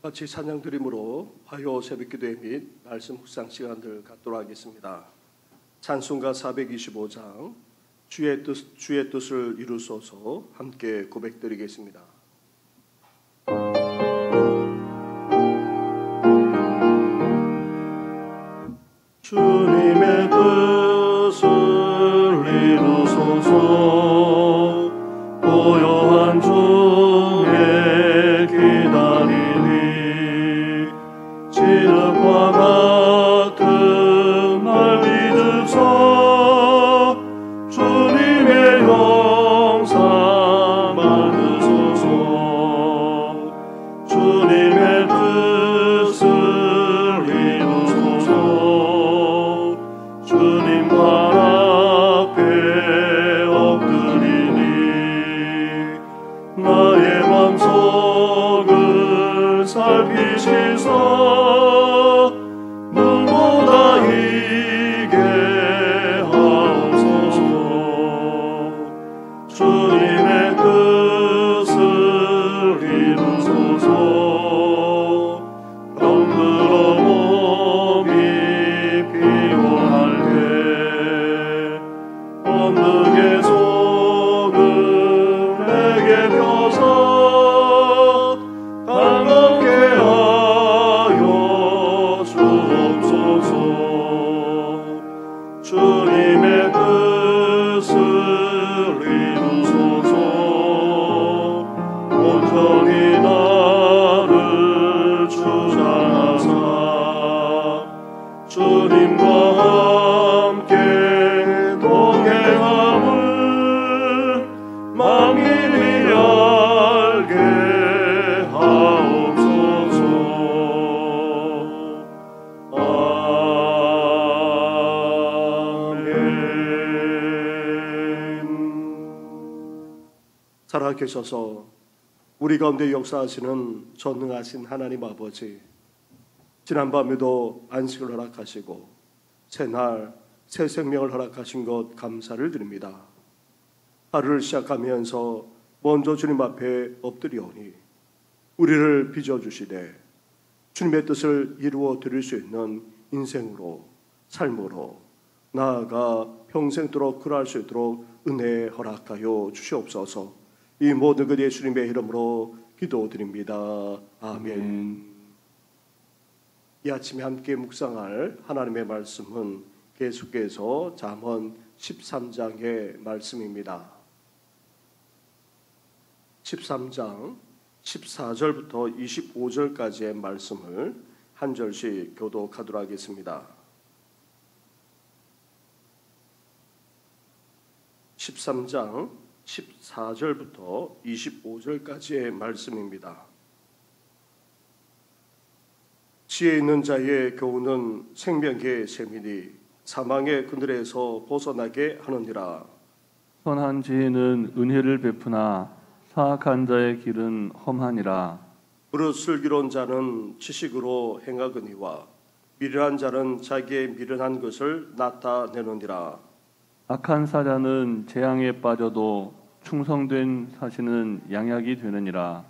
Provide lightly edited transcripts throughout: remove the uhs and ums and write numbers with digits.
같이 찬양 드림으로 화요 새벽기도회 및 말씀 묵상 시간을 갖도록 하겠습니다. 찬송가 425장 주의 뜻을 이루소서 함께 고백드리겠습니다. 주님의 뜻을 이루소서 고요한 중에 기다리니 지륵과 같은 날 믿으소 주님의 영상 받으소서 주님의 뜻을 이루소서 주님 발 앞에 엎드리니 나의 맘속을 살피시소 눈보다 이게 하옵소서 주님의 뜻을 이루소서 병들어 몸이 피곤할 때 권능의 손을 내게 펴서 감겁게 하여 주옵소서 주님의 뜻을 이루소서 온전히 나를 주장하사 주님과 함께 동행함을 만민이 알게 하옵소서. 아멘. 살아계셔서 우리 가운데 역사하시는 전능하신 하나님 아버지, 지난밤에도 안식을 허락하시고 새날 새 생명을 허락하신 것 감사를 드립니다. 하루를 시작하면서 먼저 주님 앞에 엎드리오니 우리를 빚어주시되 주님의 뜻을 이루어 드릴 수 있는 인생으로 삶으로 나아가 평생도록 그러할 수 있도록 은혜 허락하여 주시옵소서. 이 모든 것 예수님의 이름으로 기도드립니다. 아멘. 이 아침에 함께 묵상할 하나님의 말씀은 계속해서 잠언 13장의 말씀입니다. 13장 14절부터 25절까지의 말씀을 한 절씩 교독하도록 하겠습니다. 13장 14절부터 25절까지의 말씀입니다. 지혜 있는 자의 교훈은 생명의 샘이니 사망의 그늘에서 벗어나게 하느니라. 선한 지혜는 은혜를 베푸나 사악한 자의 길은 험하니라. 무릇 슬기로운 자는 지식으로 행하거니와 미련한 자는 자기의 미련한 것을 나타내느니라. 악한 사자는 재앙에 빠져도 충성된 사신은 양약이 되느니라.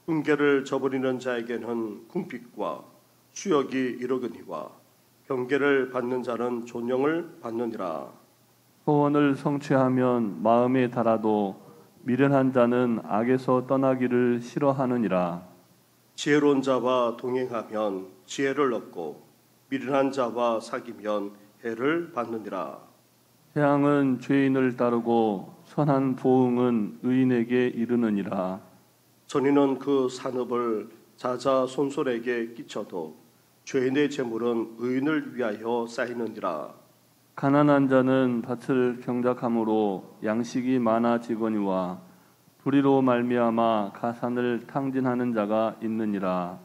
훈계를 저버리는 자에게는 궁핍과 수역이 이르거니와 경계를 받는 자는 존영을 받느니라. 소원을 성취하면 마음에 달아도 미련한 자는 악에서 떠나기를 싫어하느니라. 지혜로운 자와 동행하면 지혜를 얻고 미련한 자와 사귀면 해를 받느니라. 재앙은 죄인을 따르고 선한 보응은 의인에게 이르느니라. 선인은 그 산업을 자자손손에게 끼쳐도 죄인의 재물은 의인을 위하여 쌓이느니라. 가난한 자는 밭을 경작함으로 양식이 많아지거니와 불의로 말미암아 가산을 탕진하는 자가 있느니라.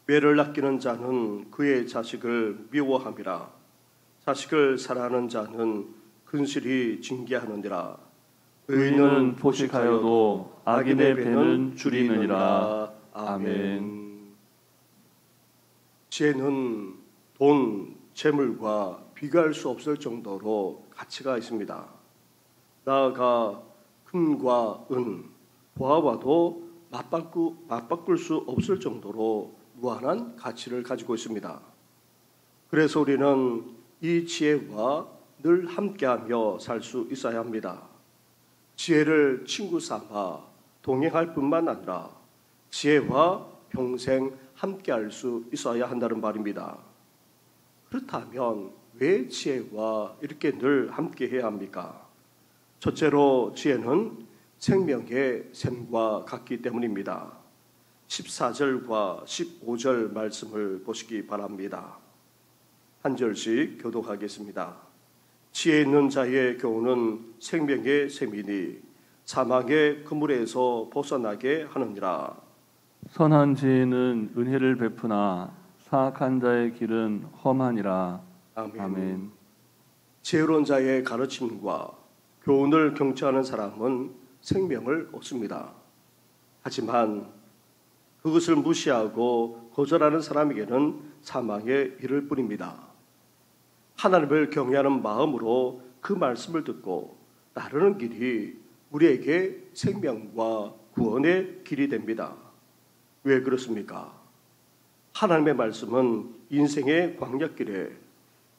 외를 아끼는 자는 그의 자식을 미워함이라. 자식을 사랑하는 자는 근실히 징계하느니라. 의인은 포식하여도 악인의 배는 줄이느니라. 아멘. 지혜는 돈, 재물과 비교할 수 없을 정도로 가치가 있습니다. 나아가 금과 은, 보아봐도 맞바꿀 수 없을 정도로 무한한 가치를 가지고 있습니다. 그래서 우리는 이 지혜와 늘 함께하며 살 수 있어야 합니다. 지혜를 친구 삼아 동행할 뿐만 아니라 지혜와 평생 함께할 수 있어야 한다는 말입니다. 그렇다면 왜 지혜와 이렇게 늘 함께해야 합니까? 첫째로 지혜는 생명의 샘과 같기 때문입니다. 14절과 15절 말씀을 보시기 바랍니다. 한 절씩 교독하겠습니다. 지혜 있는 자의 교훈은 생명의 샘이니 사망의 그물에서 벗어나게 하느니라. 선한 지혜는 은혜를 베푸나 사악한 자의 길은 험하니라. 아멘. 아멘. 지혜로운 자의 가르침과 교훈을 경청하는 사람은 생명을 얻습니다. 하지만 그것을 무시하고 거절하는 사람에게는 사망에 이를 뿐입니다. 하나님을 경외하는 마음으로 그 말씀을 듣고 따르는 길이 우리에게 생명과 구원의 길이 됩니다. 왜 그렇습니까? 하나님의 말씀은 인생의 광야길에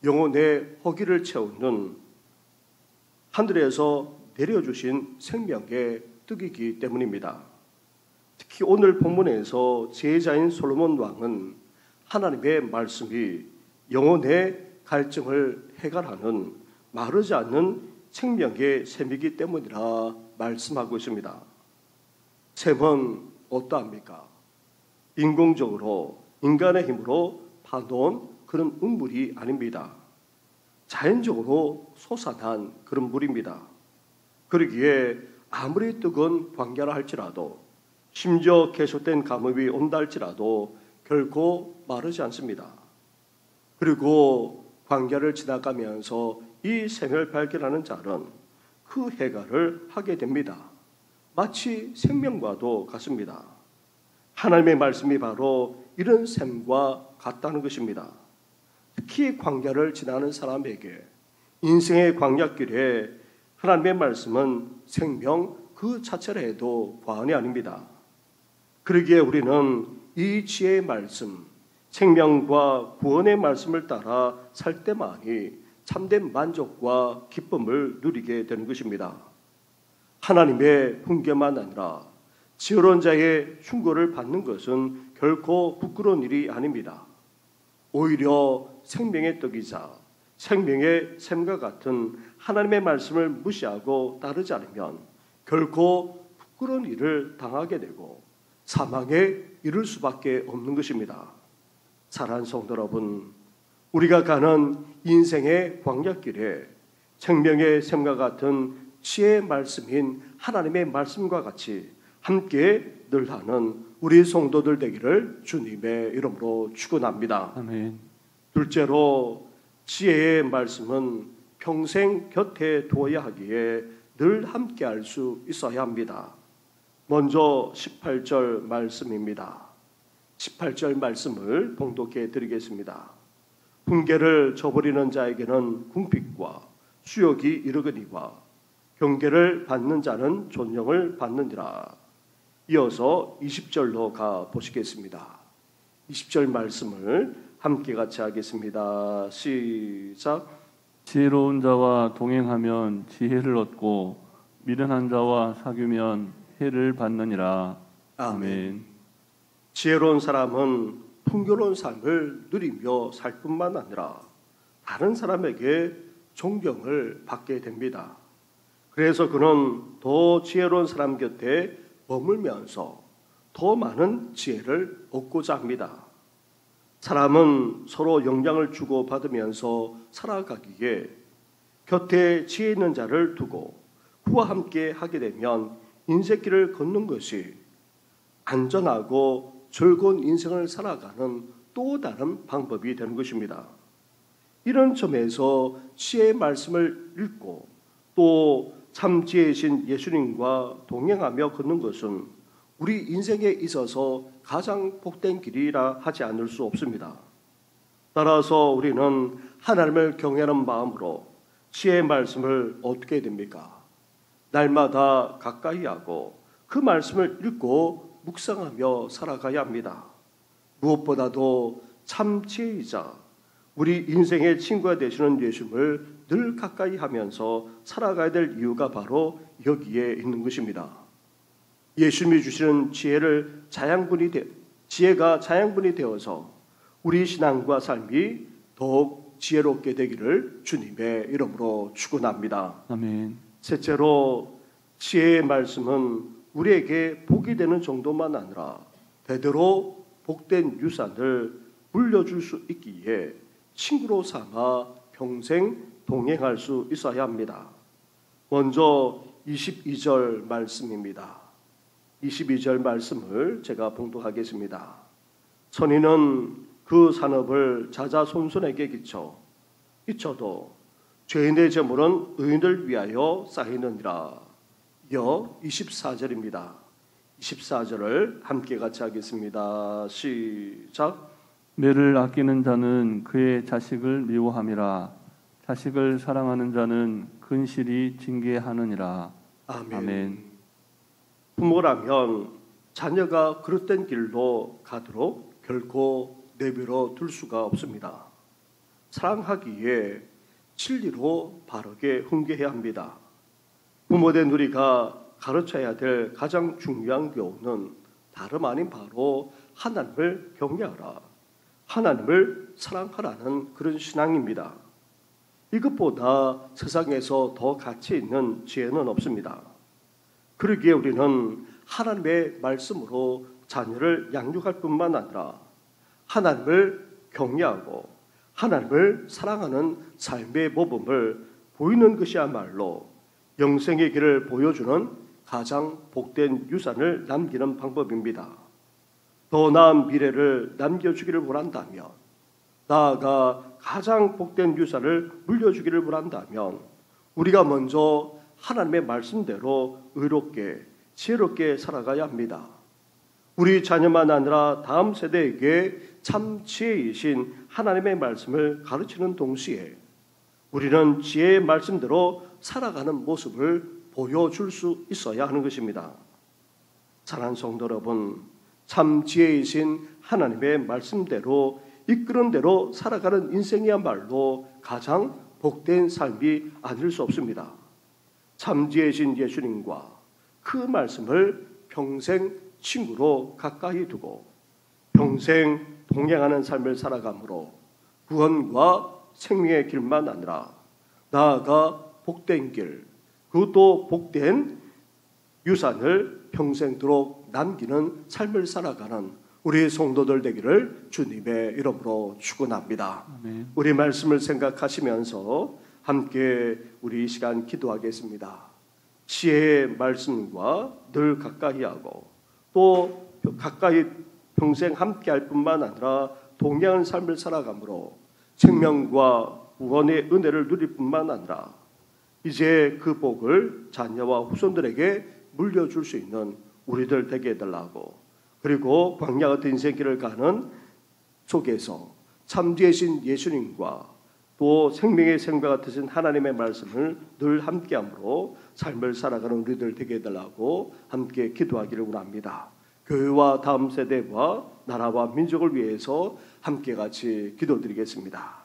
영혼의 허기를 채우는 하늘에서 내려주신 생명의 떡이기 때문입니다. 특히 오늘 본문에서 제자인 솔로몬 왕은 하나님의 말씀이 영혼의 갈증을 해결하는 마르지 않는 생명의 샘이기 때문이라 말씀하고 있습니다. 샘은 어떠합니까? 인공적으로 인간의 힘으로 파놓은 그런 음물이 아닙니다. 자연적으로 솟아난 그런 물입니다. 그러기에 아무리 뜨거운 광야라 할지라도 심지어 계속된 가뭄이 온다 할지라도 결코 마르지 않습니다. 그리고 광야를 지나가면서 이 샘을 발견하는 자는 그 해결을 하게 됩니다. 마치 생명과도 같습니다. 하나님의 말씀이 바로 이런 샘과 같다는 것입니다. 특히 광야를 지나는 사람에게 인생의 광야길에 하나님의 말씀은 생명 그 자체라 해도 과언이 아닙니다. 그러기에 우리는 이 지혜의 말씀, 생명과 구원의 말씀을 따라 살 때만이 참된 만족과 기쁨을 누리게 되는 것입니다. 하나님의 훈계만 아니라 지혜로운 자의 충고를 받는 것은 결코 부끄러운 일이 아닙니다. 오히려 생명의 떡이자 생명의 샘과 같은 하나님의 말씀을 무시하고 따르지 않으면 결코 부끄러운 일을 당하게 되고 사망에 이를 수밖에 없는 것입니다. 사랑하는 성도 여러분, 우리가 가는 인생의 광야길에 생명의 샘과 같은 지혜의 말씀인 하나님의 말씀과 같이 함께 늘 하는 우리 성도들 되기를 주님의 이름으로 축원합니다. 아멘. 둘째로 지혜의 말씀은 평생 곁에 두어야 하기에 늘 함께 할 수 있어야 합니다. 먼저 18절 말씀입니다. 18절 말씀을 봉독해 드리겠습니다. 훈계를 저버리는 자에게는 궁핍과 수욕이 이르거니와 경계를 받는 자는 존영을 받느니라. 이어서 20절로 가 보시겠습니다. 20절 말씀을 함께 같이 하겠습니다. 시작. 지혜로운 자와 동행하면 지혜를 얻고 미련한 자와 사귀면 해를 받느니라. 아멘. 지혜로운 사람은 풍요로운 삶을 누리며 살 뿐만 아니라 다른 사람에게 존경을 받게 됩니다. 그래서 그는 더 지혜로운 사람 곁에 머물면서 더 많은 지혜를 얻고자 합니다. 사람은 서로 영향을 주고받으면서 살아가기에 곁에 지혜 있는 자를 두고 그와 함께 하게 되면 인생길을 걷는 것이 안전하고 즐거운 인생을 살아가는 또 다른 방법이 되는 것입니다. 이런 점에서 지혜의 말씀을 읽고 또 참 지혜이신 예수님과 동행하며 걷는 것은 우리 인생에 있어서 가장 복된 길이라 하지 않을 수 없습니다. 따라서 우리는 하나님을 경외하는 마음으로 지혜의 말씀을 어떻게 해야 됩니까? 날마다 가까이 하고 그 말씀을 읽고 묵상하며 살아가야 합니다. 무엇보다도 참 지혜이자 우리 인생의 친구가 되시는 예수님을 늘 가까이 하면서 살아가야 될 이유가 바로 여기에 있는 것입니다. 예수님이 주시는 지혜가 자양분이 되어서 우리 신앙과 삶이 더욱 지혜롭게 되기를 주님의 이름으로 축원합니다. 아멘. 셋째로 지혜의 말씀은 우리에게 복이 되는 정도만 아니라 대대로 복된 유산을 물려줄 수 있기에 친구로 삼아 평생 동행할 수 있어야 합니다. 먼저 22절 말씀입니다. 22절 말씀을 제가 봉독하겠습니다. 선인은 그 산업을 자자손손에게 끼쳐도 죄인의 재물은 의인을 위하여 쌓이느니라. 이어 24절입니다. 24절을 함께 같이 하겠습니다. 시작. 매를 아끼는 자는 그의 자식을 미워함이라. 자식을 사랑하는 자는 근실이 징계하느니라. 아멘. 아멘. 부모라면 자녀가 그릇된 길로 가도록 결코 내버려 둘 수가 없습니다. 사랑하기에 진리로 바르게 훈계해야 합니다. 부모된 우리가 가르쳐야 될 가장 중요한 교훈은 다름 아닌 바로 하나님을 경외하라, 하나님을 사랑하라는 그런 신앙입니다. 이것보다 세상에서 더 가치 있는 지혜는 없습니다. 그러기에 우리는 하나님의 말씀으로 자녀를 양육할 뿐만 아니라 하나님을 경외하고 하나님을 사랑하는 삶의 모범을 보이는 것이야말로 영생의 길을 보여주는 가장 복된 유산을 남기는 방법입니다. 더 나은 미래를 남겨주기를 원한다면, 나아가 가장 복된 유산을 물려주기를 원한다면 우리가 먼저 하나님의 말씀대로 의롭게 지혜롭게 살아가야 합니다. 우리 자녀만 아니라 다음 세대에게 참 지혜이신 하나님의 말씀을 가르치는 동시에 우리는 지혜의 말씀대로 살아가는 모습을 보여줄 수 있어야 하는 것입니다. 사랑하는 성도 여러분, 참 지혜이신 하나님의 말씀대로 이끄는 대로 살아가는 인생이야말로 가장 복된 삶이 아닐 수 없습니다. 참 지혜이신 예수님과 그 말씀을 평생 친구로 가까이 두고 평생 동행하는 삶을 살아가므로 구원과 생명의 길만 아니라 나아가 복된 길, 그것도 복된 유산을 평생도록 남기는 삶을 살아가는 우리 성도들 되기를 주님의 이름으로 축원합니다. 아멘. 우리 말씀을 생각하시면서 함께 우리 이 시간 기도하겠습니다. 지혜의 말씀과 늘 가까이 하고 또 가까이 평생 함께할 뿐만 아니라 동행하는 삶을 살아가므로 생명과 구원의 은혜를 누릴 뿐만 아니라 이제 그 복을 자녀와 후손들에게 물려줄 수 있는 우리들 되게 해달라고, 그리고 광야 같은 인생길을 가는 속에서 참되신 예수님과 또 생명의 생배 같으신 하나님의 말씀을 늘 함께함으로 삶을 살아가는 우리들 되게 해달라고 함께 기도하기를 원합니다. 교회와 다음 세대와 나라와 민족을 위해서 함께 같이 기도드리겠습니다.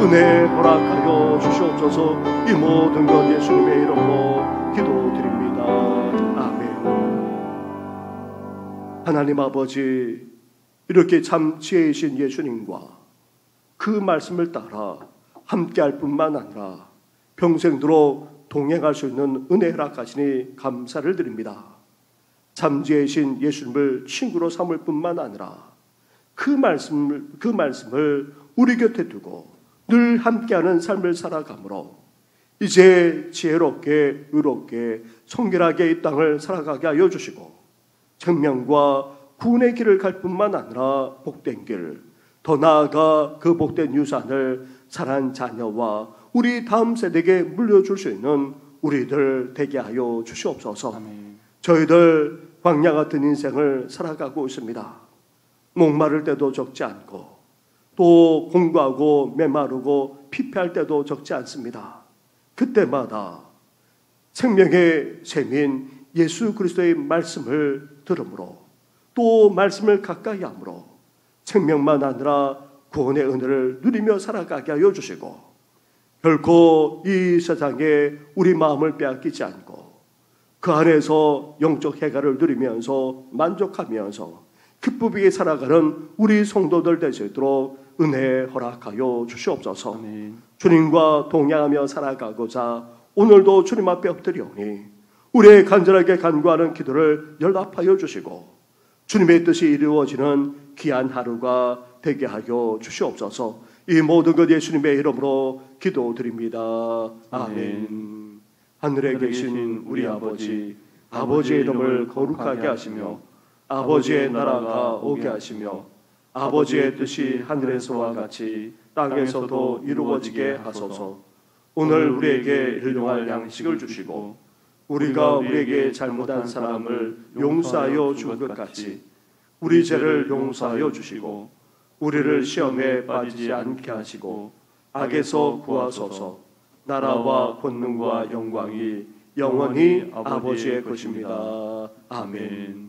은혜 허락하여 주시옵소서. 이 모든 것 예수님의 이름으로 기도드립니다. 아멘. 하나님 아버지, 이렇게 참 지혜이신 예수님과 그 말씀을 따라 함께할 뿐만 아니라 평생도록 동행할 수 있는 은혜 허락하시니 감사를 드립니다. 참 지혜이신 예수님을 친구로 삼을 뿐만 아니라 그 말씀을 우리 곁에 두고 늘 함께하는 삶을 살아가므로 이제 지혜롭게 의롭게 성결하게 이 땅을 살아가게 하여 주시고 생명과 구원의 길을 갈 뿐만 아니라 복된 길, 더 나아가 그 복된 유산을 사랑하는 자녀와 우리 다음 세대에게 물려줄 수 있는 우리들 되게 하여 주시옵소서. 아멘. 저희들 광야 같은 인생을 살아가고 있습니다. 목마를 때도 적지 않고 또 공부하고 메마르고 피폐할 때도 적지 않습니다. 그때마다 생명의 샘인 예수 그리스도의 말씀을 들으므로 또 말씀을 가까이 함으로 생명만 아니라 구원의 은혜를 누리며 살아가게 하여 주시고 결코 이 세상에 우리 마음을 빼앗기지 않고 그 안에서 영적 해가를 누리면서 만족하면서 기쁘게 살아가는 우리 성도들 될 수 있도록 은혜 허락하여 주시옵소서. 아멘. 주님과 동행하며 살아가고자 오늘도 주님 앞에 엎드리오니 우리의 간절하게 간구하는 기도를 연락하여 주시고 주님의 뜻이 이루어지는 귀한 하루가 되게 하여 주시옵소서. 이 모든 것 예수님의 이름으로 기도드립니다. 아멘. 하늘에 계신 우리 아버지, 아버지의 이름을 거룩하게 하시며 아버지의 나라가 오게 하시며 아버지의 뜻이 하늘에서와 같이 땅에서도 이루어지게 하소서. 오늘 우리에게 일용할 양식을 주시고 우리가 우리에게 잘못한 사람을 용서하여 준 것 같이 우리 죄를 용서하여 주시고 우리를 시험에 빠지지 않게 하시고 악에서 구하소서. 나라와 권능과 영광이 영원히 아버지의 것입니다. 아멘.